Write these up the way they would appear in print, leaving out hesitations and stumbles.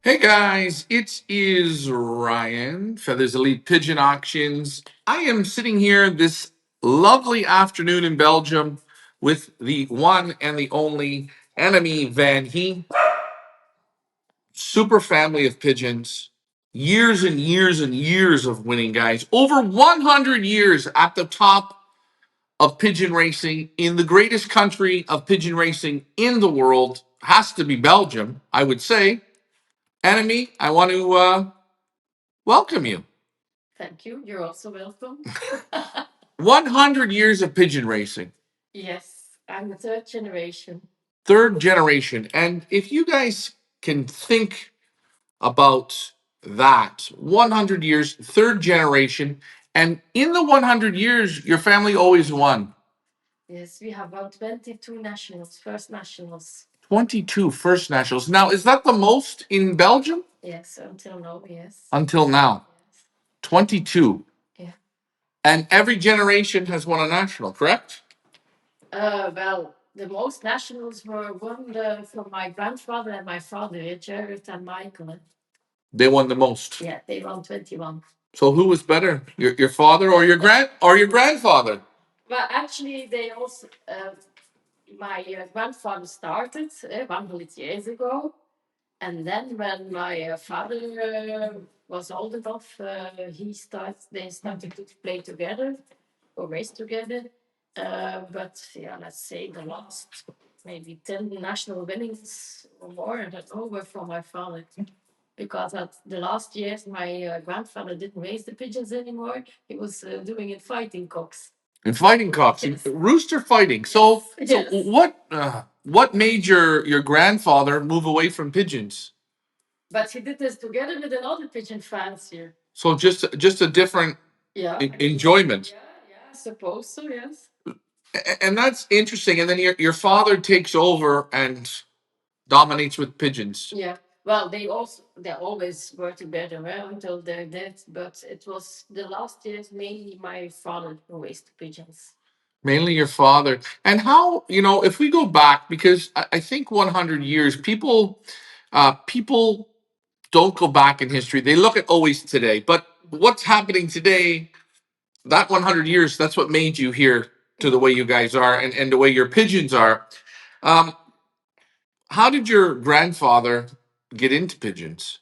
Hey guys, it is Ryan, Feathers Elite Pigeon Auctions. I am sitting here this lovely afternoon in Belgium with the one and the only enemy Vanhee. Super family of pigeons. Years and years and years of winning, guys. Over 100 years at the top of pigeon racing in the greatest country of pigeon racing in the world. Has to be Belgium, I would say. Enemy, I want to welcome you. Thank you. You're also welcome. 100 years of pigeon racing. Yes, I'm the third generation. Third generation. And if you guys can think about that, 100 years, third generation, and in the 100 years, your family always won. Yes, we have won 22 nationals, first nationals. 22 first nationals. Now, is that the most in Belgium? Yes, until now, yes. Until now. Yes. 22. Yeah. And every generation has won a national, correct? Well, the most nationals were won from my grandfather and my father, Jared and Michael. They won the most. Yeah, they won 21. So who was better, your father or your grandfather? Well, actually, they also my grandfather started 100 years ago, and then when my father was old enough, they started to play together or race together. But yeah, let's say the last maybe 10 national winnings or more, I don't know, were from my father. Because at the last years, my grandfather didn't raise the pigeons anymore. He was doing it fighting cocks. In fighting cocks, Yes. rooster fighting. So, Yes. what made your grandfather move away from pigeons? But he did this together with another pigeon fancier. So just a different Yeah. enjoyment. Yeah, I suppose so, yes. And that's interesting. And then your father takes over and dominates with pigeons. Yeah. Well, they always were together until their death, but it was the last years mainly my father who raised the pigeons. Mainly your father. And how, if we go back, because I think 100 years, people don't go back in history. They look at always today. But what's happening today, that 100 years, that's what made you here to the way you guys are and the way your pigeons are. Um, how did your grandfather get into pigeons?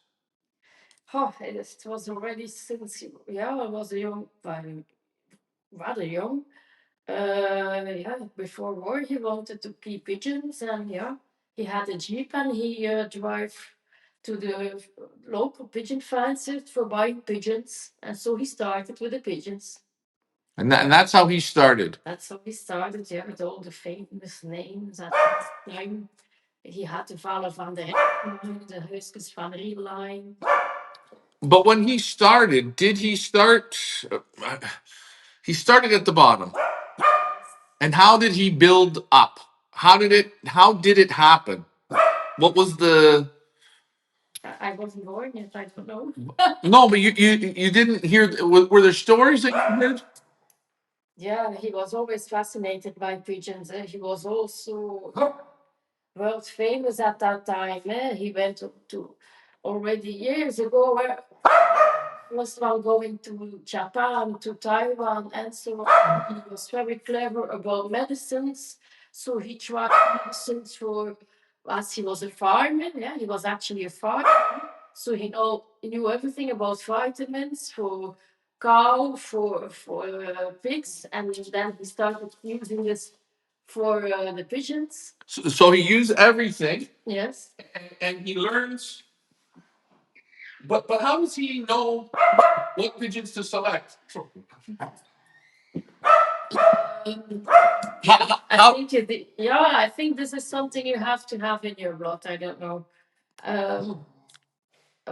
Oh, it was already since, yeah, I was rather young. Yeah, before war, he wanted to keep pigeons, and yeah, he had a jeep and he drove to the local pigeon fancier for buying pigeons, and so he started with the pigeons. And that's how he started. That's how he started, yeah, with all the famous names at that time. He had the Vallen van der Heijden, the Huisjes van Riedelijn. But when he started, did he start? He started at the bottom. And how did he build up? How did it happen? What was the I wasn't born yet, I don't know. No, but you didn't hear. Were there stories that you heard? Yeah, he was always fascinated by pigeons. He was also world famous at that time. He went to already years ago. Was while going to Japan, to Taiwan, and so on. He was very clever about medicines. So he tried medicines for, as he was a farmer. Yeah, he was actually a farmer. So he knew everything about vitamins for cow, for pigs, and then he started using this for the pigeons. So he used everything, Yes. and he learns. But how does he know what pigeons to select? I think I think this is something you have to have in your blood. I don't know.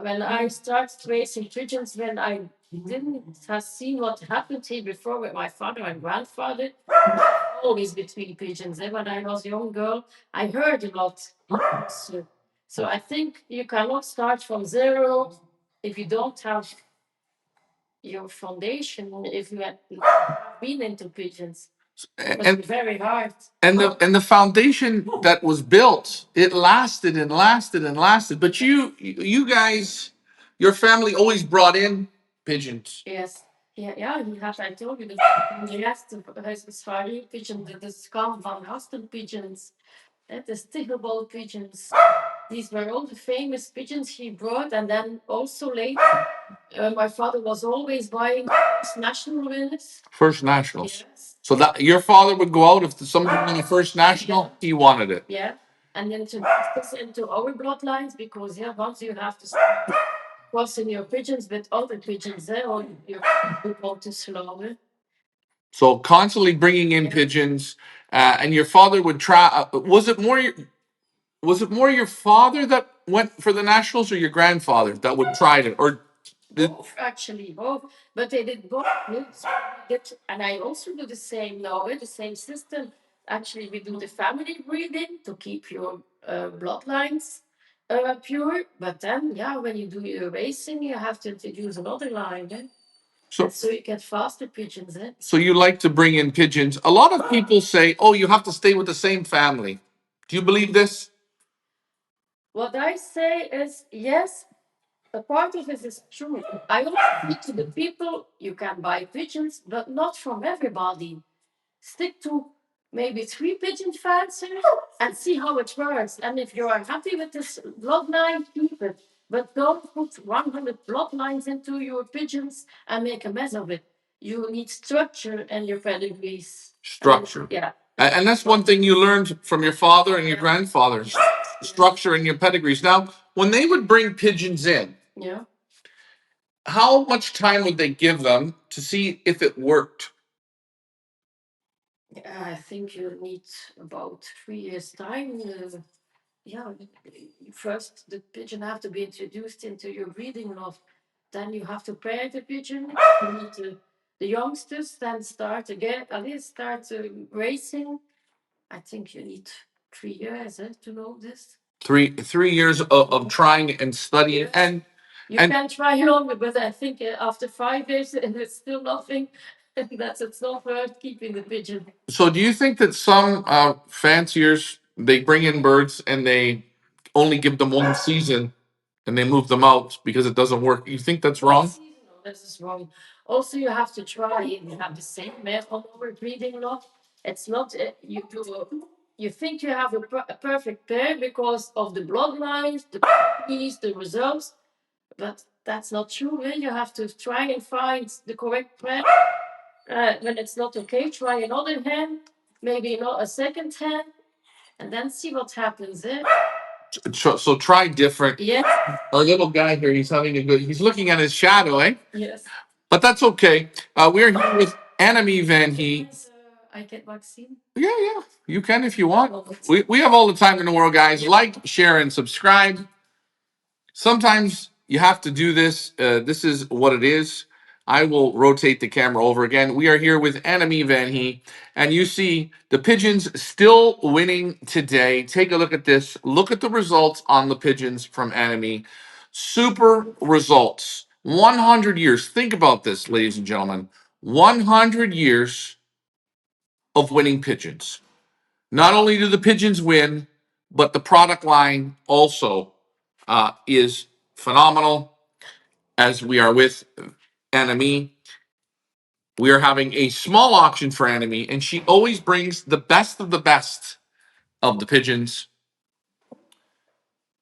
When I started racing pigeons, when I didn't have seen what happened here before with my father and grandfather, always between pigeons. When I was a young girl, I heard a lot. So I think you cannot start from zero if you don't have your foundation, if you have been into pigeons. It was And very hard. the foundation that was built, it lasted and lasted and lasted. But you guys, your family always brought in pigeons. Yes. Ja, die had, I told you, de rest is Vanhee pigeon, de scum van Hasten pigeons, the stickable pigeons. These were all the famous pigeons he brought, and then also later, my father was always buying national winners. First Nationals. Yes. So that your father would go out if somebody won a First National, he wanted it. Yeah, and then to mix this into our bloodlines, because yeah, once you have to start crossing your pigeons with other pigeons, or your people to slaughter. So constantly bringing in pigeons, and your father would try. Was it more your father that went for the Nationals, or your grandfather that would try it, or both actually, both, but they did both. So we did, and I also do the same now. The same system. Actually, we do the family breeding to keep your bloodlines pure. But then, yeah, when you do your racing, you have to introduce another line. so? So you get faster pigeons. So you like to bring in pigeons. A lot of people say, "Oh, you have to stay with the same family." Do you believe this? What I say is yes, a part of it is true. I always say to the people, you can buy pigeons, but not from everybody. Stick to maybe 3 pigeon fanciers and see how it works. And if you are happy with this bloodline, keep it. But don't put 100 bloodlines into your pigeons and make a mess of it. You need structure in your pedigrees. Structure. Yeah. And that's one thing you learned from your father and your grandfather. Structure in your pedigrees. Now, when they would bring pigeons in, Yeah. how much time would they give them to see if it worked? I think you need about 3 years' time. Yeah, first the pigeon have to be introduced into your breeding lot. Then you have to pair the pigeon. You need the youngsters then start again. At least start racing. I think you need 3 years to know this. 3 years of trying and studying, and you can try longer, but I think after 5 years and it's still nothing. It's not worth keeping the pigeon. so do you think that some fanciers, they bring in birds and they only give them one season and they move them out because it doesn't work? You think that's wrong? No, this is wrong. Also, you have to try. You have the same on our breeding lot. It's not you do. You think you have a perfect pair because of the bloodlines, the keys, the results, but that's not true. You have to try and find the correct pair. When it's not okay, try another hen, maybe not a second hen, and then see what happens. So try different. Yes. Our little guy here, he's looking at his shadow, eh? Yes. But that's okay. We're here with Enemy Vanhee. I get vaccine. Yeah, you can if you want. We have all the time in the world, guys. Like, share, and subscribe. Sometimes you have to do this. This is what it is. I will rotate the camera over again. We are here with Enemy Vanhee, and you see the pigeons still winning today. Take a look at this. Look at the results on the pigeons from Enemy. Super results. 100 years. Think about this, ladies and gentlemen. 100 years of winning pigeons. Not only do the pigeons win, but the product line also is phenomenal. As we are with Enemy, we are having a small auction for Enemy, and she always brings the best of the best of the pigeons.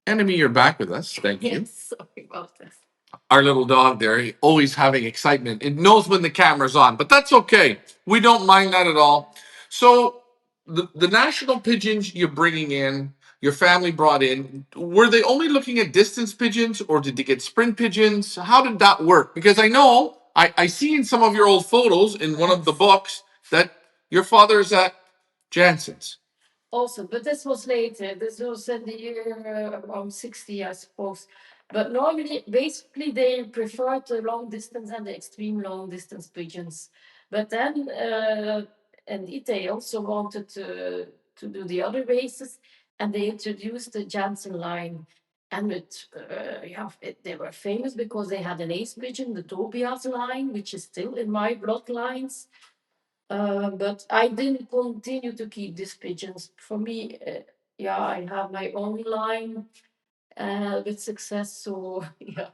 Enemy, you're back with us. Thank you. Yes, sorry about this. Our little dog there, always having excitement. It knows when the camera's on, but that's okay. We don't mind that at all. So the national pigeons you're bringing in, your family brought in, were they only looking at distance pigeons, or did they get sprint pigeons? How did that work? Because I know I see in some of your old photos in one of the books that your father's at Jansen's. Also, but this was later. This was in the year around 60, I suppose. But normally, basically, they preferred the long distance and the extreme long distance pigeons. But then, indeed, they also wanted to do the other races, and they introduced the Janssen line. And they were famous because they had an ace pigeon, the Tobias line, which is still in my bloodlines. But I didn't continue to keep these pigeons. For me, yeah, I have my own line with success. So yeah,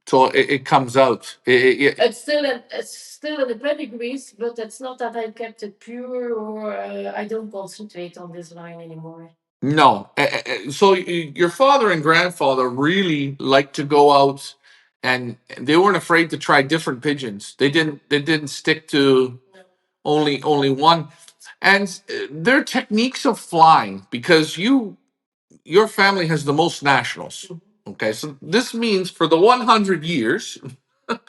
So it comes out. it's still in the pedigrees, but it's not that I kept it pure or I don't concentrate on this line anymore. No. So your father and grandfather really liked to go out, and they weren't afraid to try different pigeons. They didn't stick to No. only one. And their techniques of flying, because your family has the most nationals. Okay, so this means for the 100 years,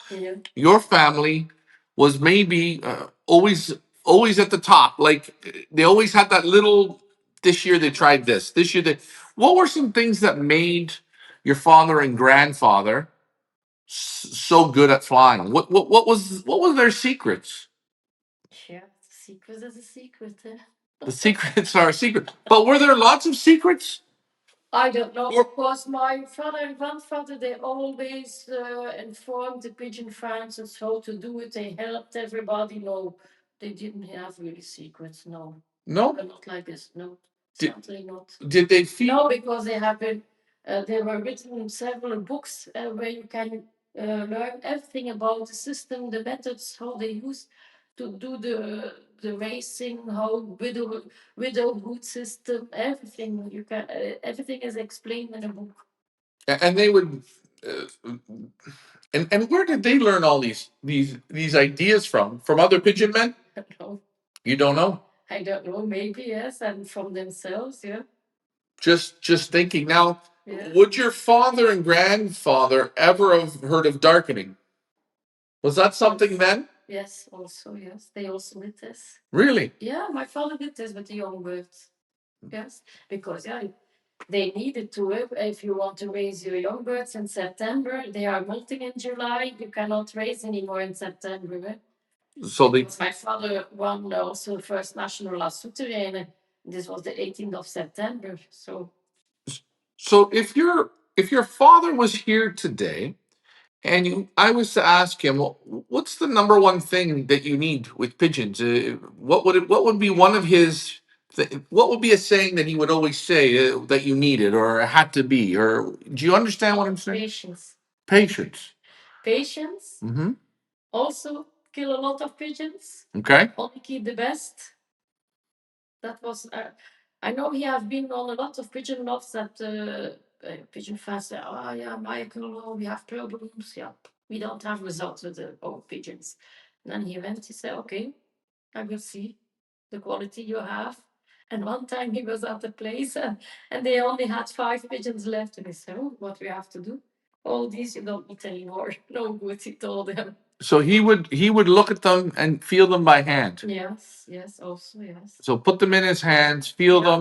Yeah. your family was maybe always at the top. Like they always had that little. This year they tried this. This year they. What were some things that made your father and grandfather so good at flying? What was their secrets? Yeah, the secret is a secret. The secrets are a secret. But were there lots of secrets? I don't know. Of course, my father and grandfather, they always informed the pigeon fans how to do it. They helped everybody. No, they didn't have really secrets. No, No. not like this. No, Did, certainly not. did they feel? No, because they have been, there were written several books where you can learn everything about the system, the methods, how they use to do the racing, how widowhood system, everything you can, everything is explained in a book. And they would. Uh, and where did they learn all these ideas from? From other pigeon men? No, You don't know. I don't know. Maybe yes, and from themselves, yeah. Just thinking now. Yeah. Would your father and grandfather ever have heard of darkening? Was that something then? Yes, also yes, they also did this. Really? Yeah, my father did this with the young birds. Yes, because yeah, they needed to. If you want to raise your young birds in September, they are molting in July. You cannot raise anymore in September. So they. Because my father won also first national last Souterrain. This was the 18th of September. So if your father was here today, and I was to ask him, well, what's the number one thing that you need with pigeons? What would be one of his? What would be a saying that he would always say that you needed or had to be? Or do you understand what I'm saying? Patience. Patience. Patience. Mm-hmm. Also, kill a lot of pigeons. Okay. Only keep the best. That was. I know he have been on a lot of pigeon lofts that pigeon fans say, "Oh yeah, Michael, we have problems. Yeah, we don't have results with the old pigeons." And then he went. He said, "Okay, I will see the quality you have." And one time he was at the place and they only had 5 pigeons left. And he said, "Oh, what we have to do? All these you don't eat anymore. No good," he told them. So he would look at them and feel them by hand. Yes, yes, also, yes. So put them in his hands, feel Yeah.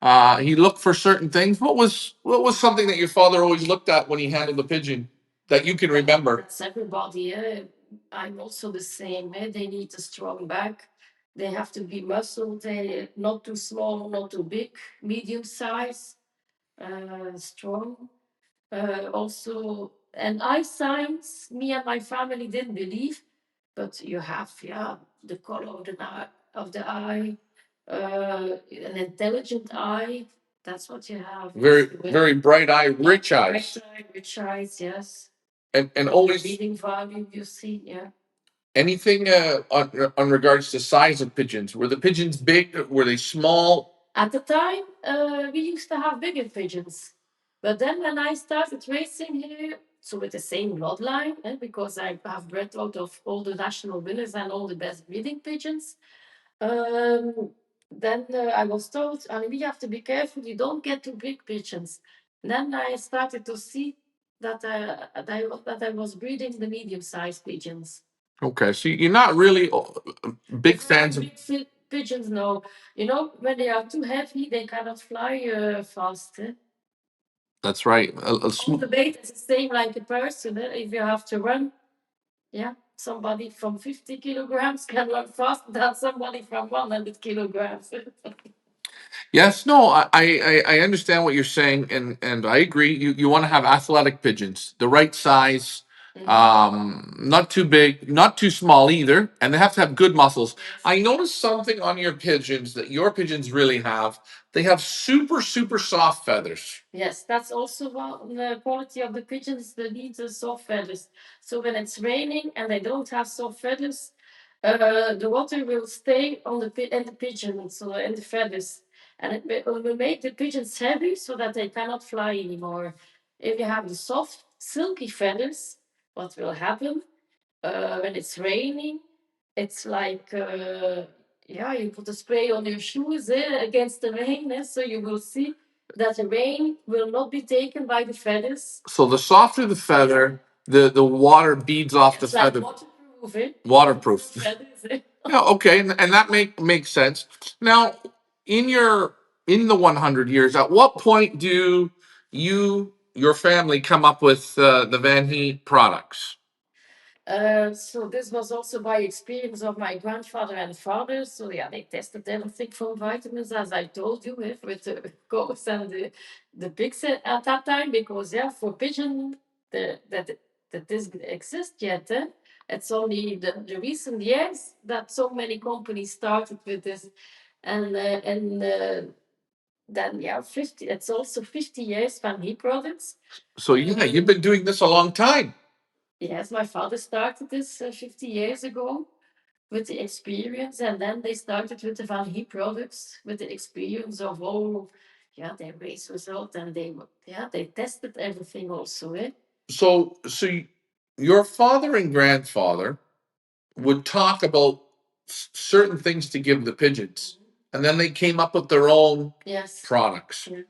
them. He looked for certain things. What was something that your father always looked at when he handled the pigeon that you can remember? That's everybody. I'm also the same. They need a strong back. They have to be muscled. They not too small, not too big, medium size, strong. Also, and eye signs. Me and my family didn't believe, but you have the color of the eye, an intelligent eye. That's what you have. Very very bright eye, rich eyes, Bright eye, rich eyes, yes. and The always reading value you see, yeah. anything on regards to size of pigeons. Were the pigeons big? Were they small? At the time, we used to have bigger pigeons. But then when I started racing here, so with the same bloodline, because I have bred out of all the national winners and all the best breeding pigeons, then I was told, I mean, we have to be careful, you don't get too big pigeons. Then I started to see that I was breeding the medium-sized pigeons. Okay, so you're not really big fans of. Big pigeons, no. You know, when they are too heavy, they cannot fly fast. That's right. All the weight is the same like a person. If you have to run, yeah, somebody from 50 kilograms can run faster than somebody from 100 kilograms. Yes, no, I understand what you're saying, and I agree. You want to have athletic pigeons, the right size, Not too big, not too small either, and they have to have good muscles. I noticed something on your pigeons that your pigeons really have. They have super soft feathers. Yes, that's also one the quality of the pigeons. They need the soft feathers. So when it's raining and they don't have soft feathers, the water will stay on in the pigeon, so in the feathers, and will make the pigeons heavy so that they cannot fly anymore. If you have the soft, silky feathers, what will happen when it's raining? It's like yeah, you put a spray on your shoes against the rain, so you will see that the rain will not be taken by the feathers. So the softer the feather, the water beads off the It's like feather. waterproof, eh? Waterproof. Feathers, eh? Yeah, okay, and that makes sense. Now, in the 100 years, at what point do your family come up with the Vanhee products? So this was also by experience of my grandfather and father. So yeah, they tested everything from vitamins, as I told you, with the goats and the pigs at that time. Because yeah, for pigeon, that this exist yet. It's only the recent years that so many companies started with this, and then yeah, 50. It's also 50 years from he products. So yeah, you've been doing this a long time. Yes, my father started this 50 years ago with the experience, and then they started with the Vanhee products with the experience of all, yeah, their race result, and they tested everything also. So your father and grandfather would talk about certain things to give the pigeons, and then they came up with their own Yes. products. Yeah.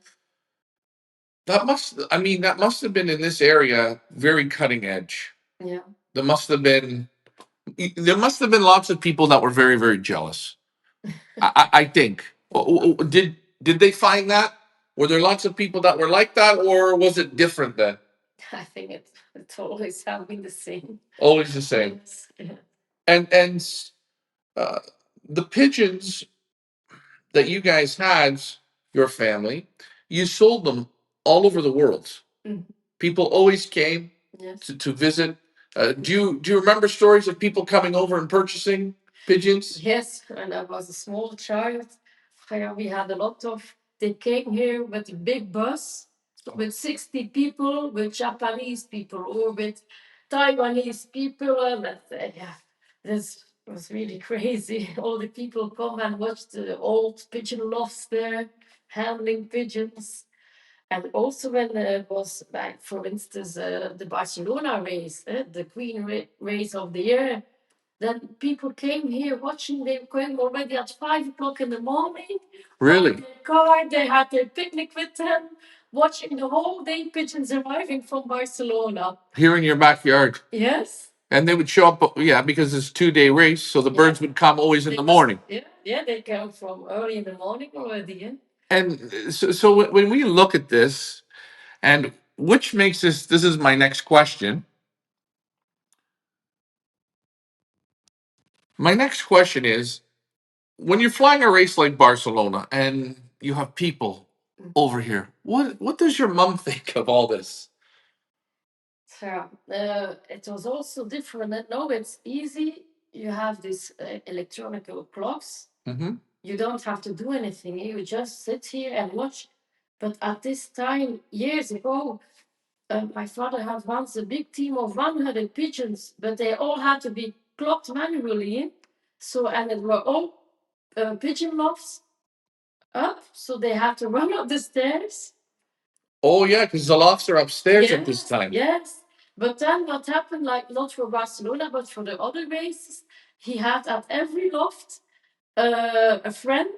That must have been in this area very cutting edge. Yeah. There must have been lots of people that were very jealous. I think. Did they find that? Were there lots of people that were like that, or was it different then? I think it always has been the same. Always the same. Yes. Yeah. And uh, the pigeons that you guys had, your family, you sold them all over the world. Mhm. People always came Yes. to visit. Do you remember stories of people coming over and purchasing pigeons? Yes, when I was a small child, we had a lot of. They came here with a big bus with 60 people, with Japanese people or with Taiwanese people. Yeah, this was really crazy. All the people come and watch the old pigeon lofts there, handling pigeons. And also when it was, like, for instance, the Barcelona race, the Queen race of the year, then people came here watching. They came already at 5 o'clock in the morning. Really? Their car, they had their picnic with them, watching the whole day pigeons arriving from Barcelona. Here in your backyard. Yes. And they would show up, yeah, because it's a 2 day race, so the birds would come always in the morning. Yeah, they come from early in the morning already. Yeah. And so when we look at this, and which makes this is my next question. My next question is, when you're flying a race like Barcelona and you have people over here, what does your mom think of all this? So it was also different. No, it's easy. You have these electronic clocks. Mm-hmm. You don't have to do anything. You just sit here and watch. But at this time, years ago, my father had once a big team of 100 pigeons, but they all had to be clocked manually. So, and it were all pigeon lofts up, so they had to run up the stairs. Oh yeah, because the lofts are upstairs at this Yes, time. yes. But then what happened, like not for Barcelona, but for the other races, he had at every loft a friend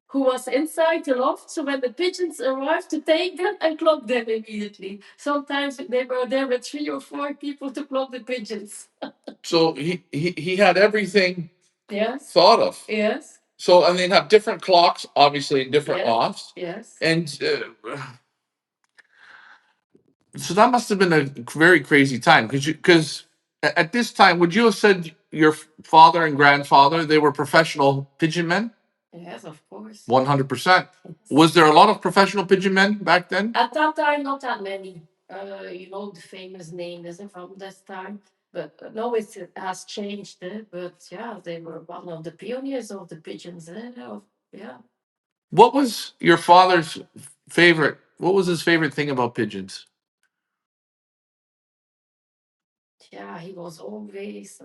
who was inside the loft. So when the pigeons arrived, to take them and clock them immediately. Sometimes they were there with 3 or 4 people to clock the pigeons. So he had everything Yes, thought of. yes, So and they'd have different clocks, obviously in different yes, lofts, yes. and so that must have been a very crazy time because at this time, would you have said your father and grandfather they were professional pigeon men? Yes, of course. 100%. Was there a lot of professional pigeon men back then? At that time, not that many. You know the famous name is from this time, but now it has changed. But yeah, they were one of the pioneers of the pigeons. Yeah. What was your father's favorite? What was his favorite thing about pigeons? Yeah, he was always.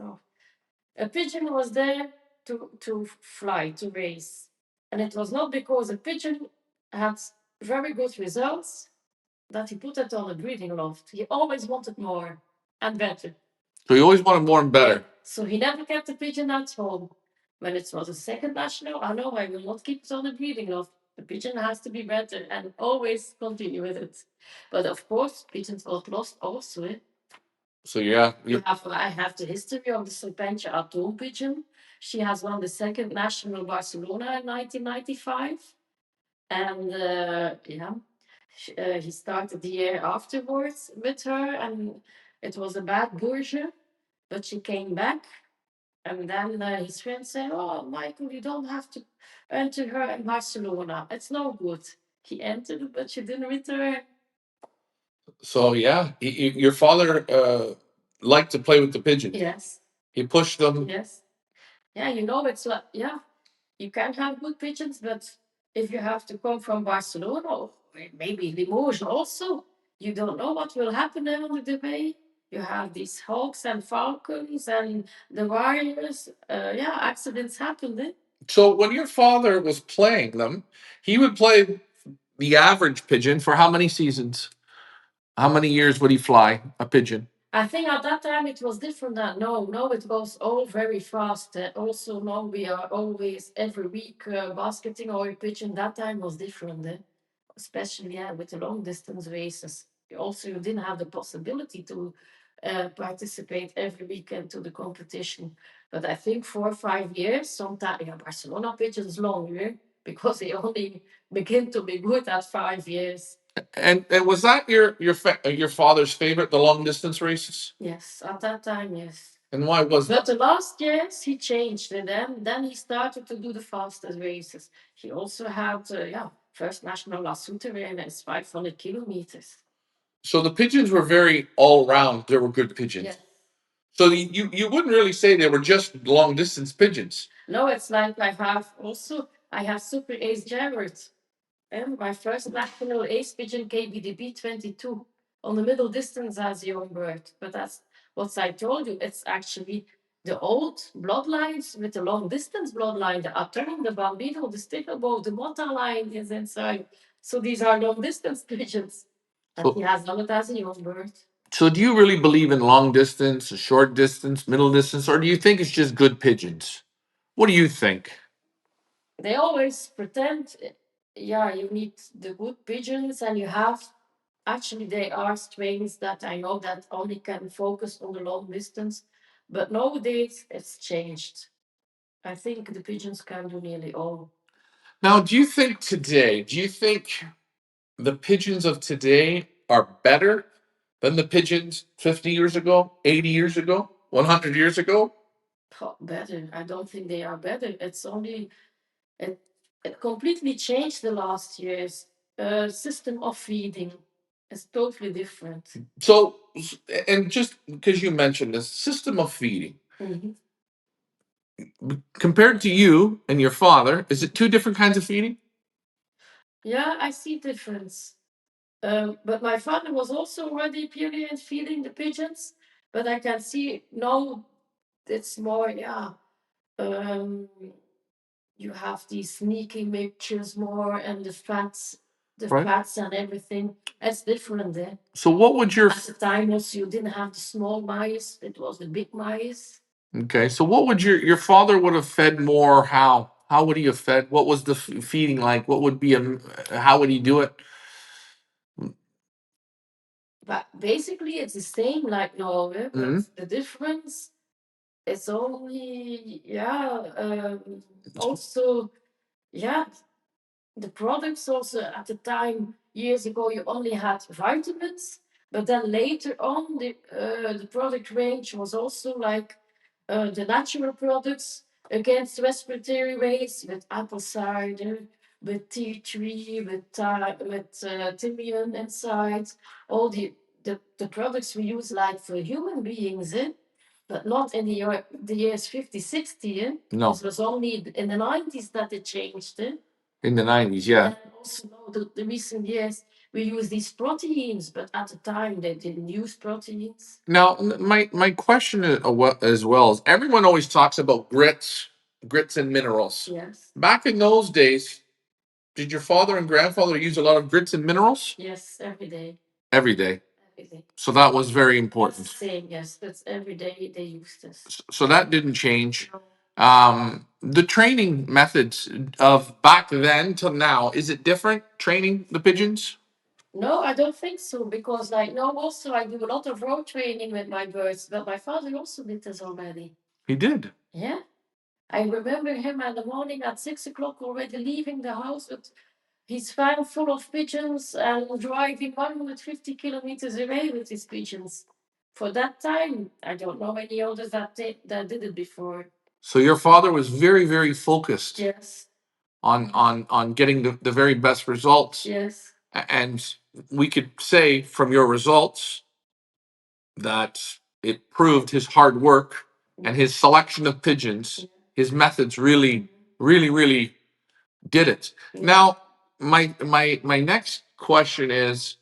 A pigeon was there to fly, to race. And it was not because a pigeon had very good results that he put it on a breeding loft. He always wanted more and better. So he always wanted more and better. So he never kept the pigeon at home. When it was a second national, I know I will not keep it on a breeding loft. The pigeon has to be better and always continue with it. But of course, pigeons got lost also. So yeah, I have the history of the Serpentia Atom pigeon. She has won the second national Barcelona in 1995. And he started the year afterwards with her, and it was a bad Bourge, but she came back. And then his friends said, "Oh, Michael, you don't have to enter her in Barcelona. It's no good." He entered, but she didn't return. So yeah, your father liked to play with the pigeons. Yes. He pushed them. Yes. Yeah, it's like, yeah, you can have good pigeons, but if you have to come from Barcelona or maybe Limoges also, you don't know what will happen there on the way. You have these hawks and falcons and the warriors. Yeah, accidents happen. So when your father was playing them, he would play the average pigeon for how many seasons? How many years would he fly a pigeon? I think at that time it was different. No, it goes all very fast. Also, now we are always every week basketing our pigeon. That time was different, especially with the long distance races. Also, you didn't have the possibility to participate every weekend to the competition. But I think 4 or 5 years, sometimes Barcelona pigeons longer because they only begin to be good at 5 years. And was that your father's favorite, the long distance races? Yes, at that time, yes. And why was that? But the last years he changed, and then he started to do the fastest races. He also had first national La Souterrain is 500 kilometers. So the pigeons were very all round. They were good pigeons. Yes. So you wouldn't really say they were just long distance pigeons. No, it's like I have Super Ace Jaguars. And my first national ace pigeon KBDB 22 on the middle distance as a young bird. But that's what I told you. It's actually the old bloodlines with the long distance bloodline, the Atom, the Bambino, the Sticklebow, the Mota line is inside. So these are long distance pigeons. And he has done it as a young bird. So do you really believe in long distance, short distance, middle distance, or do you think it's just good pigeons? What do you think? They always pretend, yeah, you need the good pigeons, and you have actually there are strains that I know that only can focus on the long distance, but nowadays it's changed. I think the pigeons can do nearly all. Now, do you think the pigeons of today are better than the pigeons 50 years ago, 80 years ago, 100 years ago? Oh, better. I don't think they are better. It's only it, it completely changed the last years. System of feeding is totally different. So, and just because you mentioned this system of feeding, compared to you and your father, is it two different kinds of feeding? Yeah, I see difference. But my father was also already pioneer in feeding the pigeons. But I can see now it's more, yeah. Um, you have these sneaky mixtures more and the fats and everything. It's different there. So what would your At the time also you didn't have the small mice, it was the big mice. Okay, so what would your father would have fed more? How would he have fed? What was the feeding like? What would be how would he do it? But basically, it's the same like Norway, but the difference is only also yeah the products also at the time years ago you only had vitamins, but then later on the product range was also like the natural products against respiratory rays with apple cider, with tea tree, with thymian inside, all the products we use like for human beings, but not in the years 50, 60. No. This was only in the 90s that it changed. In the 90s, yeah. And also now the recent years we use these proteins, but at the time they didn't use proteins. Now, my question as well is everyone always talks about grits and minerals. Yes. Back in those days, did your father and grandfather use a lot of grits and minerals? Yes, every day. Every day. Every day. So that was very important. That's the same, yes. That's every day they used this. So that didn't change. No. The training methods of back then till now, is it different training the pigeons? No, I don't think so, because like now also I do a lot of road training with my birds, but my father also did this already. He did. Yeah. I remember him in the morning at 6 o'clock already leaving the house with his van full of pigeons and driving 150 kilometers away with his pigeons. For that time, I don't know any others that did it before. So your father was very, very focused. Yes. On getting the very best results. Yes. And we could say from your results that it proved his hard work and his selection of pigeons, his methods really did it. Now, my next question is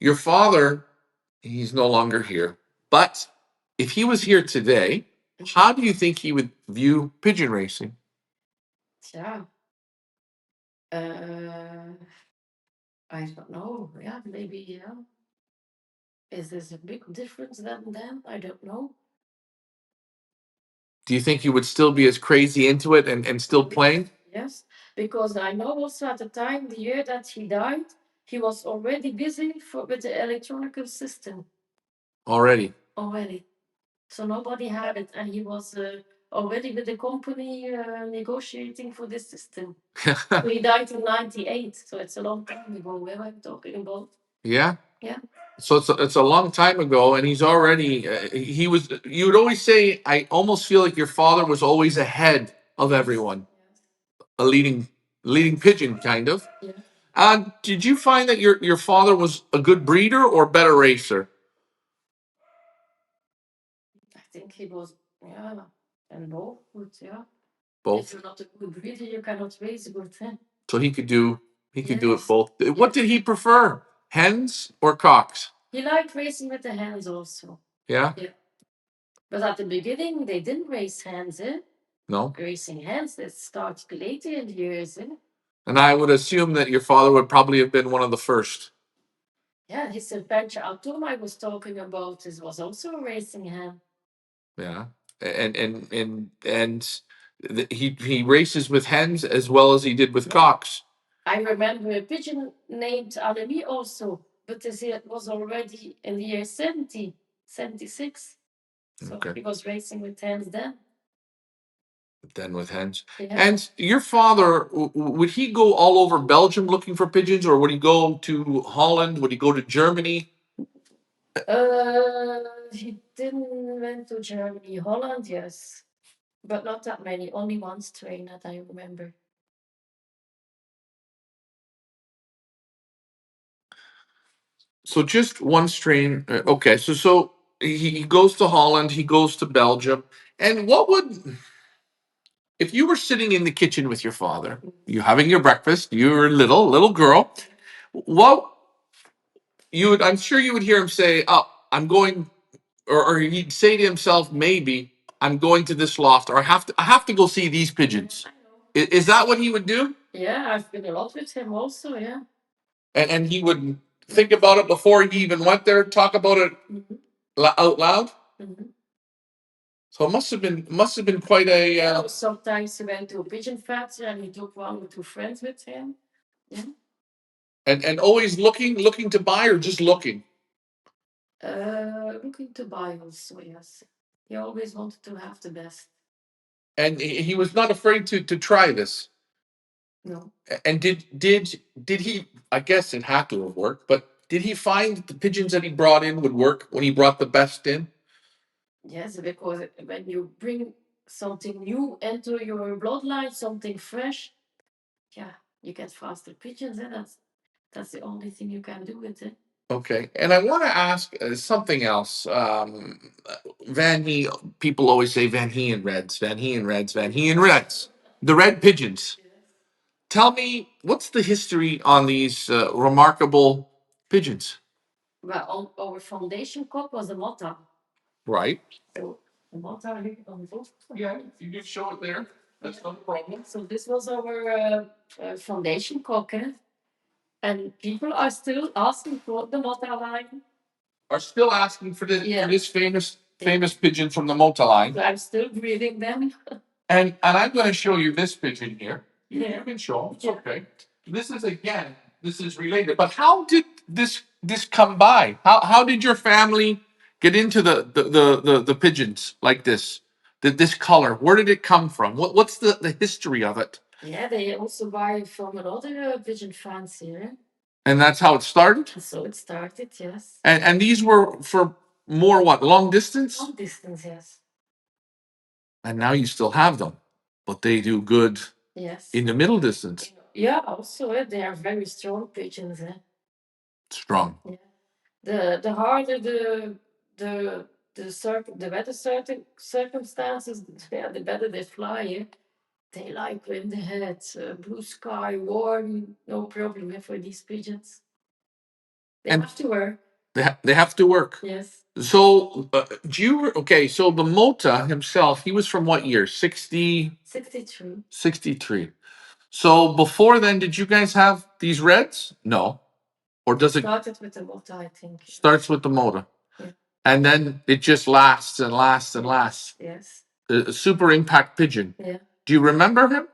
your father, he's no longer here, but if he was here today, how do you think he would view pigeon racing? Yeah. I don't know. Yeah, maybe, yeah. Is this a big difference than then? I don't know. Do you think he would still be as crazy into it and still playing? Yes, because I know also at the time, the year that he died, he was already busy with the electronic system. Already. So nobody had it, and he was already with the company negotiating for this system. So he died in '98, so it's a long time ago. Where I'm talking about. Yeah. Yeah. So it's a long time ago, and he's already he was. You would always say, I almost feel like your father was always ahead of everyone, a leading pigeon kind of. Yeah. Did you find that your father was a good breeder or better racer? I think he was, yeah, and both good, yeah. Both. If you're not a good breeder, you cannot raise a good hen. So he could do it Yes. both. What did he prefer? Hens or cocks? He liked racing with the hens also. Yeah. Yeah. But at the beginning, they didn't raise hens, No. Racing hens, that started later in the years, And I would assume that your father would probably have been one of the first. Yeah, his adventure Atom I was talking about this was also a racing hen. Yeah, and he races with hens as well as he did with cocks. I remember a pigeon named Anemie also, but this it was already in the year 70, 76. So Okay. he was racing with hens then. Then with hens. Yeah. And your father, would he go all over Belgium looking for pigeons, or would he go to Holland? Would he go to Germany? He didn't went to Germany, Holland, yes, but not that many. Only one strain that I remember. So just one strain. Okay, so he goes to Holland, he goes to Belgium, and what would if you were sitting in the kitchen with your father, you having your breakfast, you were a little girl, what you would I'm sure you would hear him say, "Oh, I'm going," or he'd say to himself, "Maybe I'm going to this loft, or I have to go see these pigeons." Is that what he would do? Yeah, I've been a lot with him also, yeah. And he would think about it before he even went there, talk about it out loud. Mhm. So it must have been quite a. Sometimes he went to a pigeon factory and he took one or two friends with him. Yeah. And always looking to buy or just looking. Looking to buy also, yes. He always wanted to have the best. And he was not afraid to try this. No. And did he? I guess it had to have worked, but did he find that the pigeons that he brought in would work when he brought the best in? Yes, because when you bring something new into your bloodline, something fresh, yeah, you get faster pigeons, and that's the only thing you can do with it. Okay, and I want to ask something else. Vanhee, people always say Vanhee and Reds, Vanhee and Reds, Vanhee and Reds. The red pigeons. Tell me, what's the history on these remarkable pigeons? Well, our foundation cock was a motta. Right. So the motta here on the top. Yeah, you can show it there. That's no problem. So this was our foundation cock, eh? And people are still asking for the motta line. Are still asking for Yeah. this famous pigeon from the Mota line. So I'm still breeding them. And I'm going to show you this pigeon here. Yeah. You can show. It's Yeah. okay. This is related. But how did this come by? How did your family get into the pigeons like this? This color? Where did it come from? What's the history of it? Yeah, they also buy from another pigeon fancier. And that's how it started. So it started, yes. And these were for more what? Long distance? Long distance, yes. And now you still have them, but they do good Yes. in the middle distance. Yeah, also they are very strong pigeons. Eh? Strong. Yeah. The harder the weather circumstances, yeah, the better they fly. Eh? They like when they had blue sky, warm, no problem for these pigeons. They have to work. They have to work. Yes. So, so the Mota himself, he was from what year? 63. 63. So before then, did you guys have these reds? No. Or does it Started with the Mota, I think. starts with the Mota? Yeah. And then it just lasts and lasts and lasts. Yes. A super impact pigeon. Yeah. Do you remember him?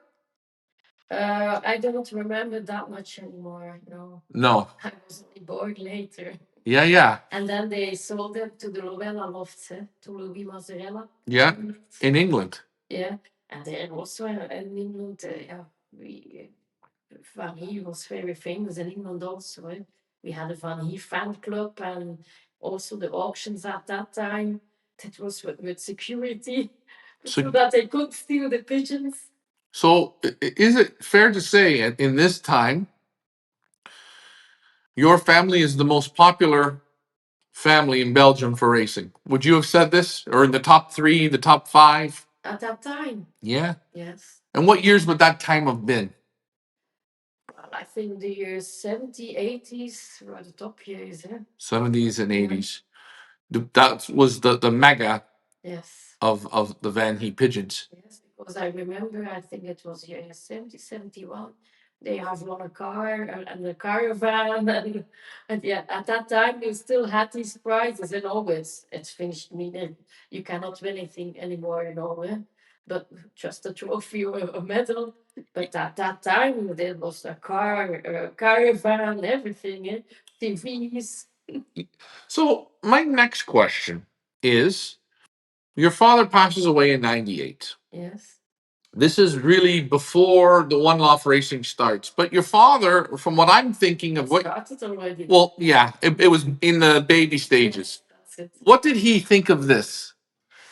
I don't remember that much anymore. No. No. I was only born later. Yeah. And then they sold them to the Rowella lofts, to Louis Mazzarella. Yeah. In England. Yeah. And then also in England, Vanhee was very famous in England also. Eh? We had a Vanhee fan club and also the auctions at that time. That was with security so that they could steal the pigeons. So, is it fair to say in this time, your family is the most popular family in Belgium for racing? Would you have said this, or in the top 3, the top 5? At that time? Yeah. Yes. And what years would that time have been? Well, I think the years 70s, 80s were the top years. Eh? 70s and 80s. That was the mega. Yes. Of the Vanhee pigeons. Yes, because I remember, I think it was year 70, 71. They have won a car and a caravan. And yeah, at that time, you still had these prizes. And always, it's finished, meaning you cannot win anything anymore, but just a trophy or a medal. But at that time, there was a car, a caravan, everything, TVs. So, my next question is, your father passes away in 98. Yes. This is really before the one off racing starts. But your father, from what I'm thinking of what started already. Well, yeah, it was in the baby stages. That's it. What did he think of this?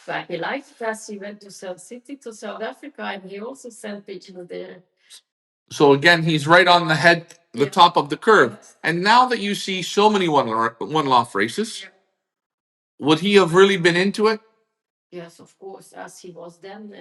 But he liked it as he went to South City, to South Africa, and he also sent pigeons there. So again, he's right on the Yeah. top of the curve. And now that you see so many one off races, would he have really been into it? Yes, of course, as he was then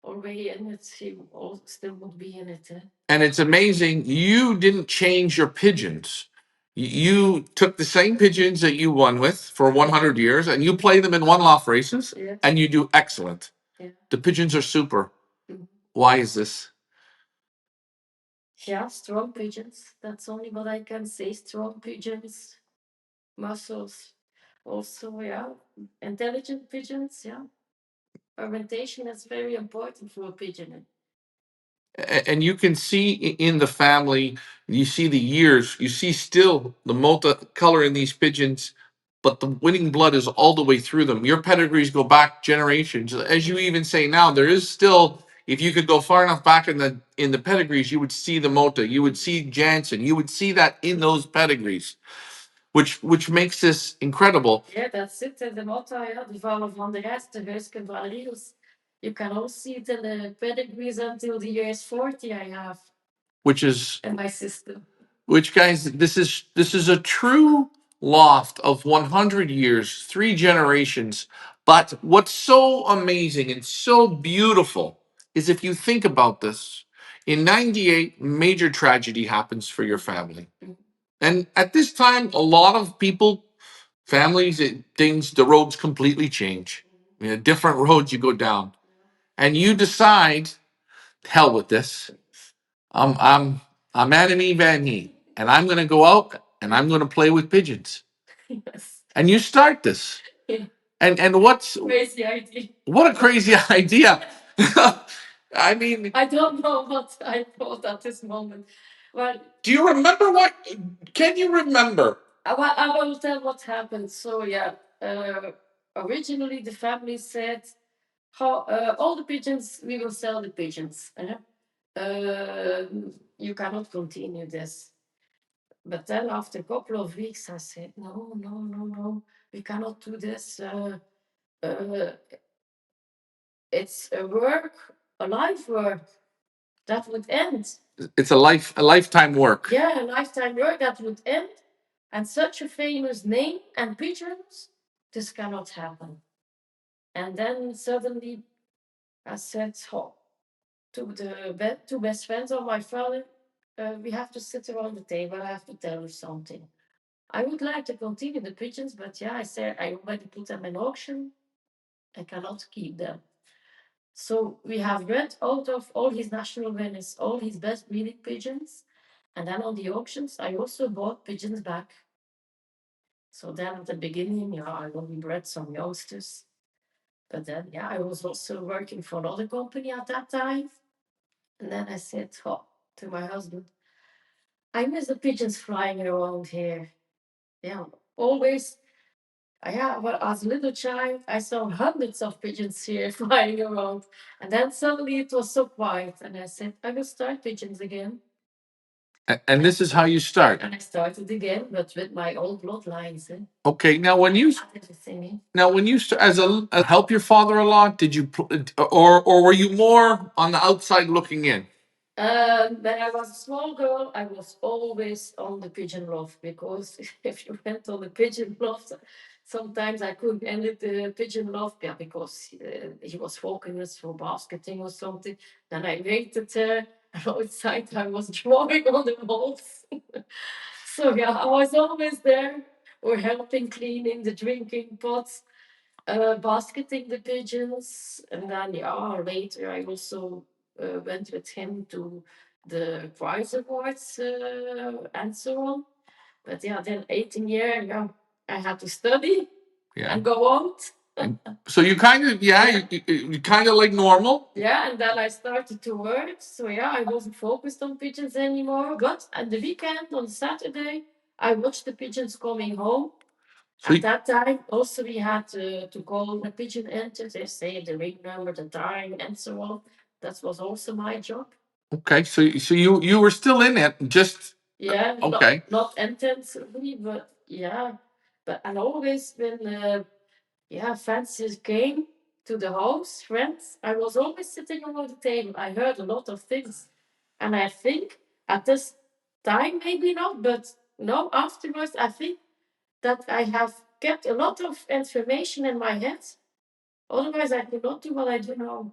already in it, he still would be in it. And it's amazing, you didn't change your pigeons. You took the same pigeons that you won with for 100 years and you play them in one off races Yes. and you do excellent. Yeah. The pigeons are super. Mhm. Why is this? Yeah, strong pigeons. That's only what I can say. Strong pigeons, muscles. Also, yeah, intelligent pigeons. Yeah, orientation is very important for a pigeon. And you can see in the family, you see the years, you see still the multicolor in these pigeons, but the winning blood is all the way through them. Your pedigrees go back generations. As you even say now, there is still, if you could go far enough back in the pedigrees, you would see the Mota, you would see Jansen, you would see that in those pedigrees, which makes this incredible. Yeah, that's it. The Mota, yeah, the vallen van de rest, the Huisken van Riels. You can all see it in the pedigrees until the years 40 I have. Which is in my system. Which, guys, this is a true loft of 100 years, 3 generations. But what's so amazing and so beautiful is if you think about this, in 98, major tragedy happens for your family. And at this time, a lot of people, families, things, the roads completely change. Different roads you go down. And you decide, hell with this. I'm Vanhee Vanhee, and I'm going to go out and I'm going to play with pigeons. Yes. And you start this. Yeah. And what's crazy idea? What a crazy idea! I mean, I don't know what I thought at this moment. Well, do you remember what? Can you remember? I will tell what happened. So yeah, originally the family said, "How all the pigeons we will sell the pigeons. You cannot continue this." But then after a couple of weeks, I said, no, no, no, no, we cannot do this. Uh, it's a work, a life work that would end. It's a lifetime work. Yeah, a lifetime work that would end. And such a famous name and pigeons, this cannot happen. And then suddenly I said, oh, to the two best friends of my father, we have to sit around the table. I have to tell you something. I would like to continue the pigeons, but yeah, I said I already put them in auction. I cannot keep them. So we have read out of all his national winners, all his best breeding pigeons. And then on the auctions, I also bought pigeons back. So then at the beginning, yeah, I only bred some youngsters. But then, yeah, I was also working for another company at that time. And then I said, oh, to my husband, I miss the pigeons flying around here. Yeah, always. Yeah, well, as a little child, I saw hundreds of pigeons here flying around. And then suddenly it was so quiet. And I said, I will start pigeons again. And this is how you start. And I started again, but with my old bloodlines. Okay, now when you start help your father a lot, did you or were you more on the outside looking in? When I was a small girl, I was always on the pigeon loft because if you went on the pigeon loft, sometimes I couldn't enter the pigeon loft, yeah, because he was walking us for basketing or something. Then I waited there, and outside I was drawing on the walls. So yeah, I was always there, or helping cleaning the drinking pots, basketing the pigeons, and then yeah, later I also went with him to the prize awards and so on. But yeah, then 18 years, yeah, I had to study and go out. So you kind of, you kind of like normal. Yeah, and then I started to work. So yeah, I wasn't focused on pigeons anymore. But at the weekend, on Saturday, I watched the pigeons coming home. So at that time, also we had to call the pigeon enter. They say the ring number, the time, and so on. That was also my job. Okay, so you were still in it, just yeah. Okay. Not intensively, but yeah. But and always when fancies came to the house, friends, I was always sitting around the table. I heard a lot of things, and I think at this time maybe not, but no. Afterwards, I think that I have kept a lot of information in my head. Otherwise, I could not do what I do now.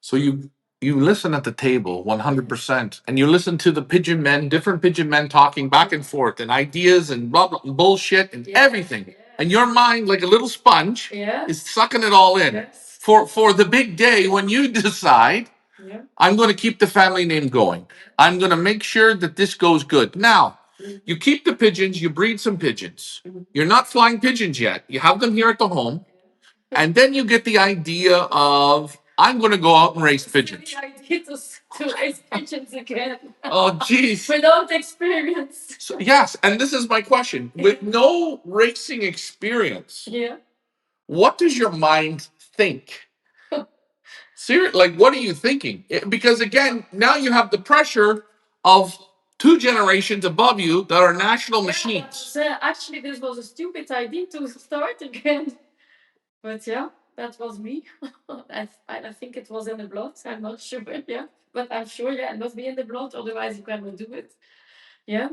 So you listen at the table 100%, and you listen to the pigeon men, different pigeon men talking back and forth, and ideas and blah, blah, bullshit and everything. Yeah. And your mind, like a little sponge, is sucking it all in. Yes. For the big day when you decide, I'm going to keep the family name going. I'm going to make sure that this goes good. Now, you keep the pigeons, you breed some pigeons. You're not flying pigeons yet. You have them here at the home. And then you get the idea of, I'm going to go out and race pigeons. The idea to race pigeons again. Oh, geez. Without experience. So, yes, and this is my question. With no racing experience, what does your mind think? Seriously, like, what are you thinking? Because again, now you have the pressure of 2 generations above you that are national machines. Actually, this was a stupid idea to start again. But yeah. that was me. I think it was in the blood. I'm not sure, yeah, but I'm sure, yeah, it must be in the blood. Otherwise, you cannot do it. Yeah,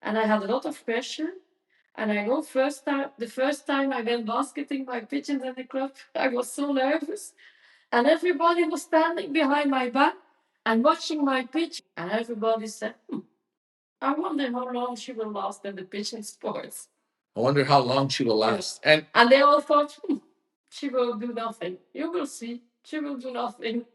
and I had a lot of pressure. And I know the first time I went basketing my pigeons in the club, I was so nervous, and everybody was standing behind my back and watching my pigeon. And everybody said, I wonder how long she will last in the pigeon sports. I wonder how long she will last. Yes. And they all thought, she will do nothing. You will see. She will do nothing.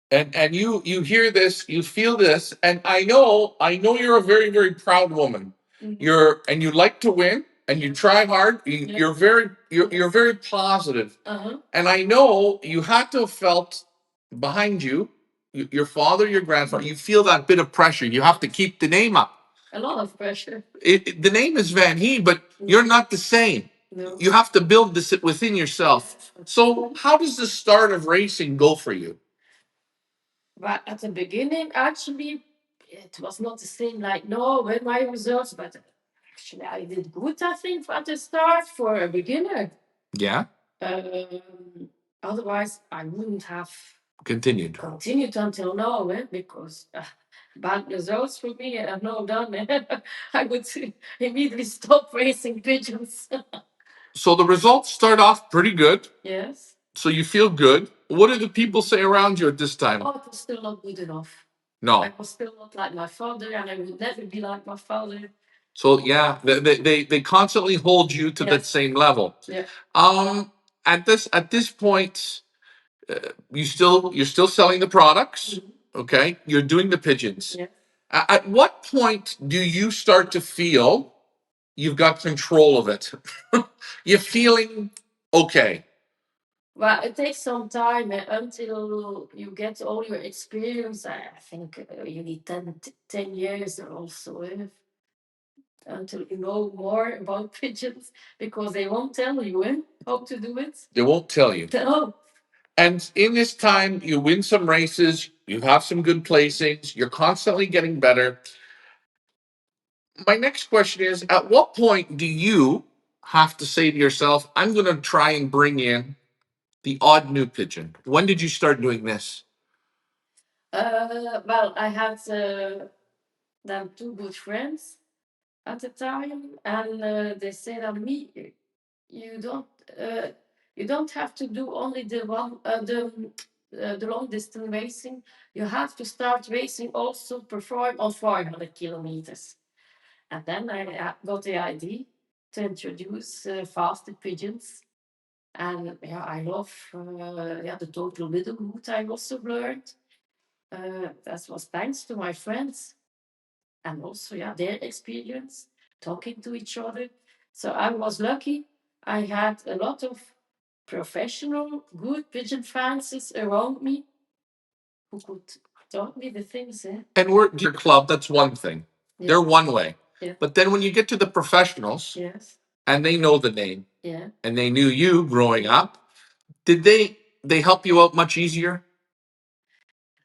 And you hear this, you feel this, and I know you're a very, very proud woman. You like to win, and you try hard. You're very positive. And I know you had to have felt behind you, your father, your grandfather. You feel that bit of pressure. You have to keep the name up. A lot of pressure. The name is Vanhee, but you're not the same. No. You have to build this within yourself. So, how does the start of racing go for you? But at the beginning, actually, it was not the same like no with my results, but actually I did good, I think, at the start for a beginner. Yeah, Otherwise, I wouldn't have continued. until now, because bad results for me are no done. I would immediately stop racing pigeons. So the results start off pretty good. Yes. So you feel good. What do the people say around you at this time? Oh, it was still not good enough. No. I was still not like my father, and I would never be like my father. So yeah, they constantly hold you to that same level. Yeah. At this point, you're still selling the products. Okay, you're doing the pigeons. Yeah. At what point do you start to feel you've got control of it? You're feeling okay. Well, it takes some time until you get all your experience. I think you need 10 years also until you know more about pigeons, because they won't tell you how to do it. They won't tell you. No. And in this time, you win some races, you have some good placings, you're constantly getting better. My next question is, at what point do you have to say to yourself, I'm going to try and bring in the odd new pigeon? When did you start doing this? Well, I had them two good friends at the time, and they said to me, you don't uh, you don't have to do only the long distance racing. You have to start racing also perform on 400 kilometers. And then I got the idea to introduce faster pigeons. And yeah, I love the total widowhood I also learned. That was thanks to my friends, and also their experience talking to each other. So I was lucky. I had a lot of professional, good pigeon fanciers around me who could taught me the things. And we're your club, that's one thing. Yeah. They're one way. Yeah. But then when you get to the professionals, Yes. and they know the name, Yeah. and they knew you growing up, did they help you out much easier?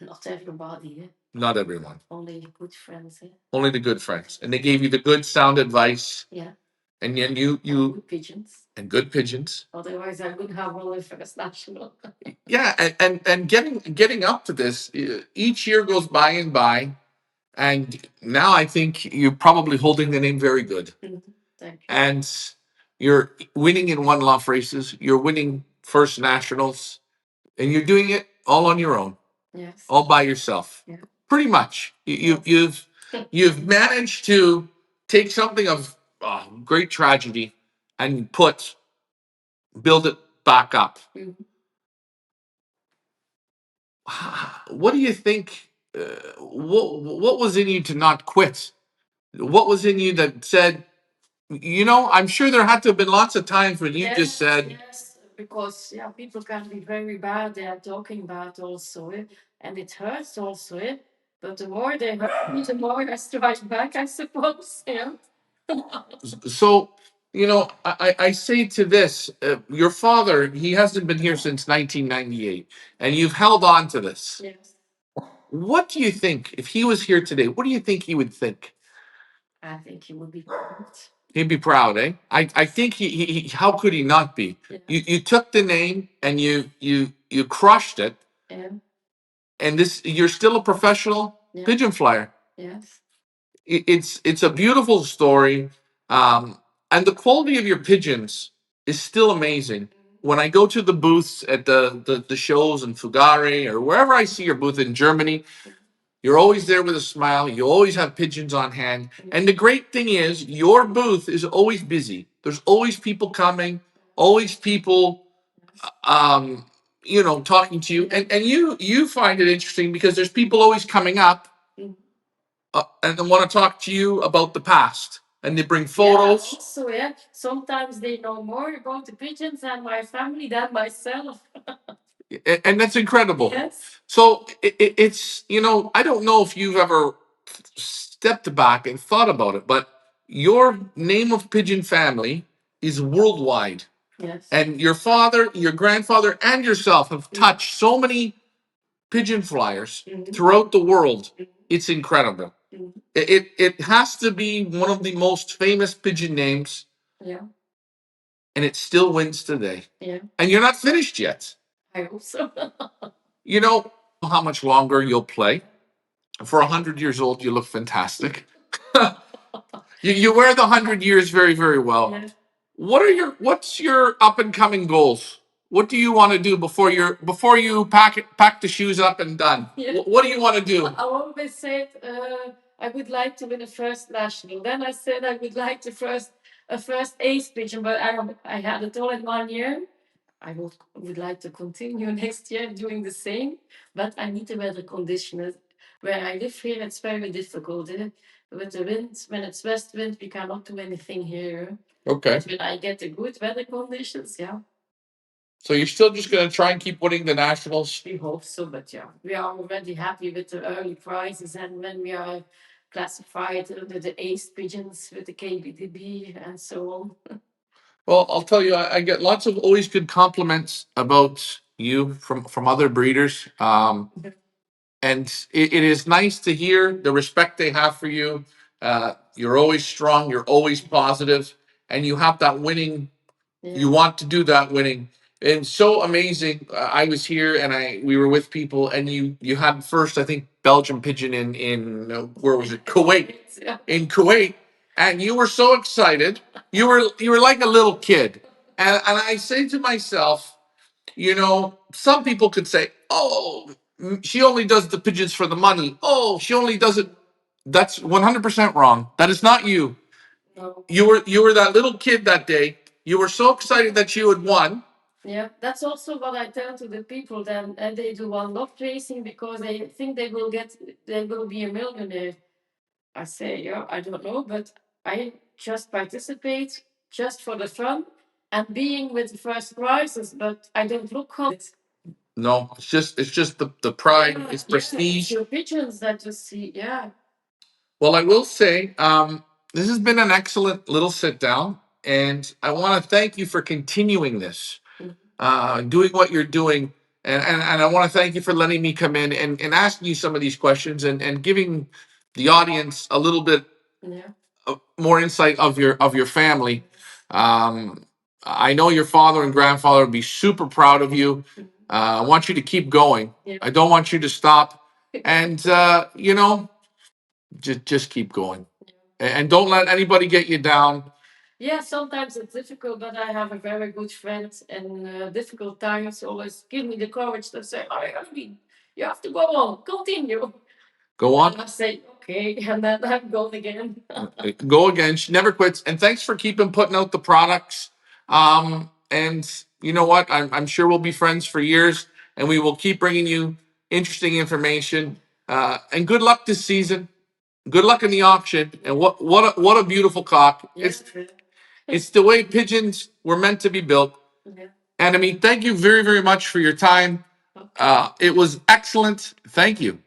Not everybody. Not everyone. Only the good friends. Only the good friends. And they gave you the good sound advice. Yeah. And then you good pigeons. and good pigeons. Otherwise, I wouldn't have won the first national. Yeah, and getting up to this, each year goes by and by, and now I think you're probably holding the name very good. Thank you. And you're winning in one-off races. You're winning first nationals, and you're doing it all on your own. Yes. All by yourself. Yeah. Pretty much. You've managed to take something of great tragedy and build it back up. What do you think? What was in you to not quit? What was in you that said, I'm sure there had to have been lots of times when you just said, yes, because people can be very bad. They are talking bad also, and it hurts also, but the more they hurt me, the more I strike back, I suppose. Yeah. So, I say to this, your father, he hasn't been here since 1998, and you've held on to this. Yes. What do you think, if he was here today, what do you think he would think? I think he would be proud. He'd be proud, eh? I think he how could he not be? Yeah. You took the name and you crushed it, Yeah. and this you're still a professional pigeon flyer. Yes. It's a beautiful story, and the quality of your pigeons is still amazing. When I go to the booths at the shows in Fugare or wherever I see your booth in Germany, you're always there with a smile. You always have pigeons on hand. And the great thing is, your booth is always busy. There's always people coming, always people, um, talking to you. And you find it interesting because there's people always coming up and they want to talk to you about the past. And they bring photos. Yeah, also, yeah. Sometimes they know more about the pigeons and my family than myself. And that's incredible. Yes. So it's, I don't know if you've ever stepped back and thought about it, but your name of pigeon family is worldwide. Yes. And your father, your grandfather, and yourself have touched so many pigeon flyers throughout the world. It's incredible. It has to be one of the most famous pigeon names. Yeah. And it still wins today. Yeah. And you're not finished yet. I hope so. You know how much longer you'll play. For 100 years old, you look fantastic. You wear the 100 years very, very well. Yeah. What's your up and coming goals? What do you want to do before you pack the shoes up and done? Yeah. What do you want to do? I always said I would like to win a first national. Then I said I would like a first ace pigeon, but I had it all in 1 year. I would like to continue next year doing the same, but I need the weather conditions. Where I live here, it's very difficult. With the wind, when it's west wind, we cannot do anything here. Okay. But when I get the good weather conditions, yeah. So you're still just going to try and keep winning the nationals? We hope so, but yeah, we are already happy with the early prizes, and when we are classified under the ace pigeons with the KBDB and so on. Well, I'll tell you, I get lots of always good compliments about you from other breeders. And it is nice to hear the respect they have for you. You're always strong, you're always positive, and you have that winning. Yeah. You want to do that winning. And so amazing. I was here and we were with people, and you had first, I think, Belgium pigeon in where was it? Kuwait. Yeah. In Kuwait, and you were so excited. You were like a little kid. And I say to myself, some people could say, "Oh, she only does the pigeons for the money. Oh, she only does it." That's 100% wrong. That is not you. No. You were that little kid that day. You were so excited that you had won. Yeah, that's also what I tell to the people then, and they do one love racing because they think they will be a millionaire. I say, yeah, I don't know, but I just participate just for the fun and being with the first prizes, but I don't look on it. No, it's just the pride, it's It's prestige. your pigeons that you see, yeah. Well, I will say, this has been an excellent little sit down, and I want to thank you for continuing this, doing what you're doing. And I want to thank you for letting me come in and asking you some of these questions and giving the audience a little bit more insight of your family. I know your father and grandfather would be super proud of you. I want you to keep going. I don't want you to stop. And just keep going. And don't let anybody get you down. Yeah, sometimes it's difficult, but I have a very good friend in difficult times. Always give me the courage to say, I mean, you have to go on, continue. Go on. And I say, okay, and then I'm going again. Go again. She never quits. And thanks for keeping putting out the products. And you know what? I'm sure we'll be friends for years, and we will keep bringing you interesting information. And good luck this season. Good luck in the auction. And what a beautiful cock. It's the way pigeons were meant to be built. And I mean, thank you very, very much for your time. It was excellent. Thank you.